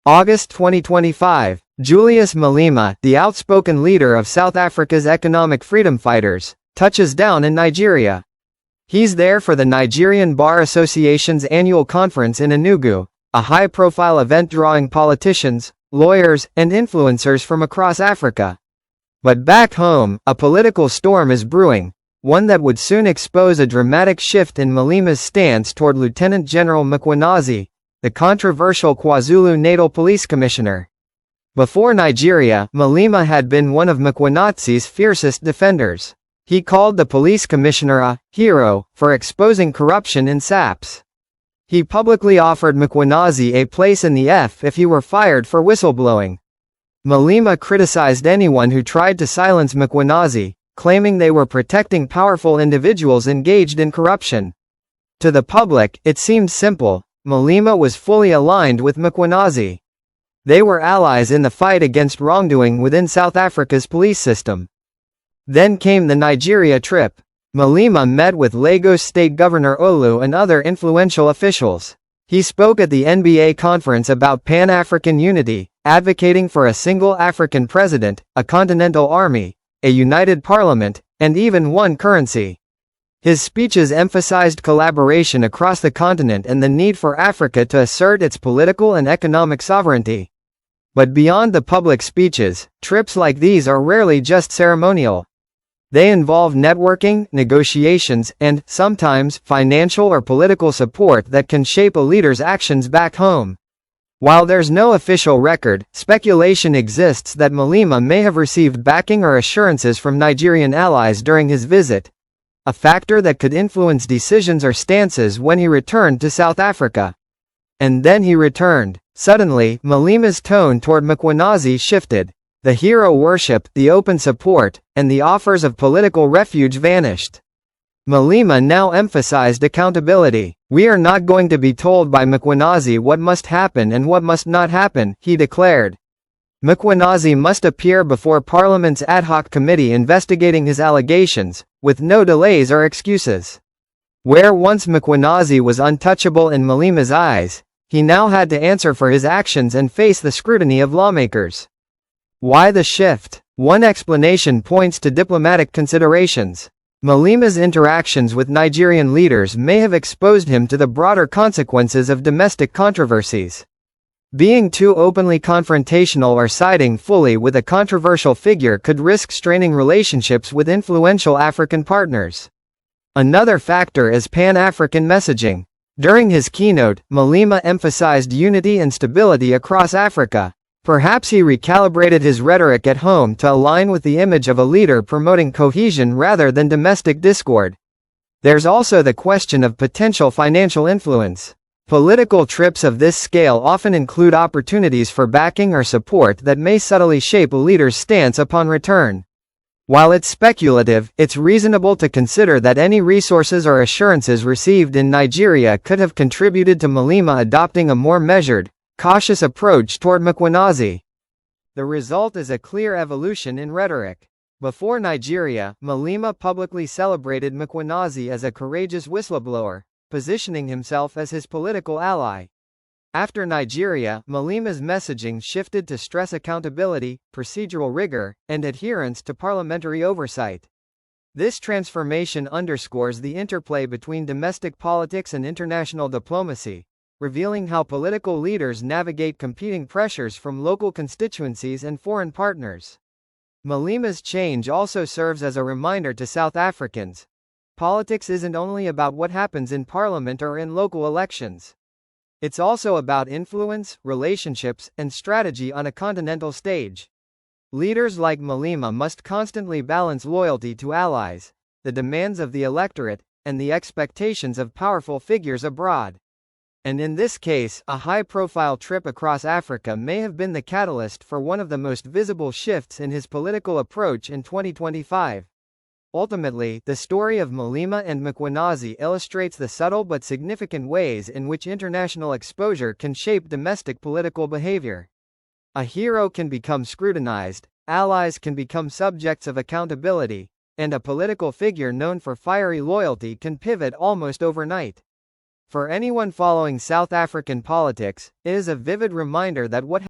August 2025, Julius Malema, the outspoken leader of South Africa's economic freedom fighters, touches down in Nigeria. He's there for the Nigerian Bar Association's annual conference in Enugu, a high-profile event drawing politicians, lawyers, and influencers from across Africa. But back home, a political storm is brewing, one that would soon expose a dramatic shift in Malema's stance toward Lieutenant General Mkhwanazi, the controversial KwaZulu-Natal Police Commissioner. Before Nigeria, Malema had been one of Mkhwanazi's fiercest defenders. He called the police commissioner a hero for exposing corruption in SAPS. He publicly offered Mkhwanazi a place in the F if he were fired for whistleblowing. Malema criticized anyone who tried to silence Mkhwanazi, claiming they were protecting powerful individuals engaged in corruption. To the public, it seemed simple. Malema was fully aligned with Mkhwanazi. They were allies in the fight against wrongdoing within South Africa's police system. Then came the Nigeria trip. Malema met with Lagos State Governor Olu and other influential officials. He spoke at the NBA conference about Pan-African unity, advocating for a single African president, a continental army, a united parliament, and even one currency. His speeches emphasized collaboration across the continent and the need for Africa to assert its political and economic sovereignty. But beyond the public speeches, trips like these are rarely just ceremonial. They involve networking, negotiations, and, sometimes, financial or political support that can shape a leader's actions back home. While there's no official record, speculation exists that Malema may have received backing or assurances from Nigerian allies during his visit, a factor that could influence decisions or stances when he returned to South Africa. And then he returned. Suddenly, Malema's tone toward Mkhwanazi shifted. The hero worship, the open support, and the offers of political refuge vanished. Malema now emphasized accountability. "We are not going to be told by Mkhwanazi what must happen and what must not happen," he declared. Mkhwanazi must appear before Parliament's ad hoc committee investigating his allegations, with no delays or excuses. Where once Mkhwanazi was untouchable in Malema's eyes, he now had to answer for his actions and face the scrutiny of lawmakers. Why the shift? One explanation points to diplomatic considerations. Malema's interactions with Nigerian leaders may have exposed him to the broader consequences of domestic controversies. Being too openly confrontational or siding fully with a controversial figure could risk straining relationships with influential African partners. Another factor is Pan-African messaging. During his keynote, Malema emphasized unity and stability across Africa. Perhaps he recalibrated his rhetoric at home to align with the image of a leader promoting cohesion rather than domestic discord. There's also the question of potential financial influence. Political trips of this scale often include opportunities for backing or support that may subtly shape a leader's stance upon return. While it's speculative, it's reasonable to consider that any resources or assurances received in Nigeria could have contributed to Malema adopting a more measured, cautious approach toward Mkhwanazi. The result is a clear evolution in rhetoric. Before Nigeria, Malema publicly celebrated Mkhwanazi as a courageous whistleblower, positioning himself as his political ally. After Nigeria, Malema's messaging shifted to stress accountability, procedural rigor, and adherence to parliamentary oversight. This transformation underscores the interplay between domestic politics and international diplomacy, revealing how political leaders navigate competing pressures from local constituencies and foreign partners. Malema's change also serves as a reminder to South Africans. Politics isn't only about what happens in parliament or in local elections. It's also about influence, relationships, and strategy on a continental stage. Leaders like Malema must constantly balance loyalty to allies, the demands of the electorate, and the expectations of powerful figures abroad. And in this case, a high-profile trip across Africa may have been the catalyst for one of the most visible shifts in his political approach in 2025. Ultimately, the story of Malema and Mkhwanazi illustrates the subtle but significant ways in which international exposure can shape domestic political behavior. A hero can become scrutinized, allies can become subjects of accountability, and a political figure known for fiery loyalty can pivot almost overnight. For anyone following South African politics, it is a vivid reminder that what